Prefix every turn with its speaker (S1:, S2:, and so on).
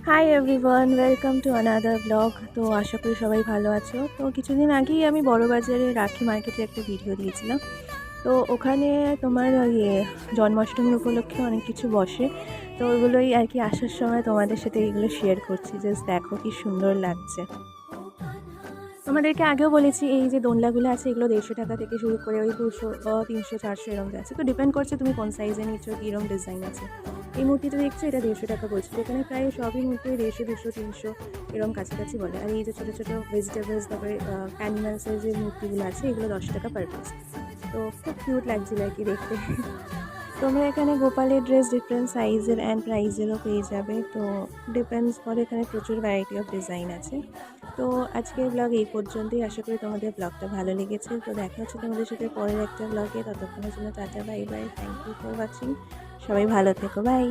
S1: Hi everyone, welcome to another blog. তো আশা করি সবাই ভালো আছো। তো কিছুদিন আগেই আমি বড়বাজারে রাখি মার্কেটে একটা ভিডিও দিয়েছিলাম। তো ওখানে তোমার জন্মাষ্টমী উপলক্ষে অনেক কিছু বসে। তো ওগুলোই আর কি আসার সময় তোমাদের সাথে এগুলো শেয়ার করছি। জাস্ট দেখো কি সুন্দর লাগছে। তোমাদেরকে আগেও বলেছি এই যে দোলনাগুলো আছে এগুলো 150 টাকা থেকে শুরু করে ওই 200 300 400 এরকম আছে। তো ডিপেন্ড করছে তুমি কোন সাইজে নিচ্ছ, কীরকম ডিজাইন আছে। এই মূর্তিটা দেখছো, এটা 150 টাকা বলছি। এখানে প্রায় সবই মূর্তি 150, 200, 300 এরকম কাছাকাছি বলে। আর এই যে ছোটো ছোটো ভেজিটেবলস, তারপরে অ্যানিমালসের যে মূর্তিগুলো আছে এগুলো 10 টাকা পার পিস। তো খুব কিউট লাগছিল আর কি দেখতে। তোমরা এখানে গোপালের ড্রেস ডিফারেন্ট সাইজের অ্যান্ড প্রাইজেরও পেয়ে যাবে। তো ডিপেন্ডস করে, এখানে প্রচুর ভ্যারাইটি অফ ডিজাইন আছে। তো আজকের ব্লগ এই পর্যন্তই। আশা করি তোমাদের ব্লগটা ভালো লেগেছে। তো দেখা হচ্ছে তোমাদের সাথে পরের একটা ব্লগে। ততক্ষণের জন্য টাটা, bye bye, thank you for watching. সবাই ভালো থেকো, বাই।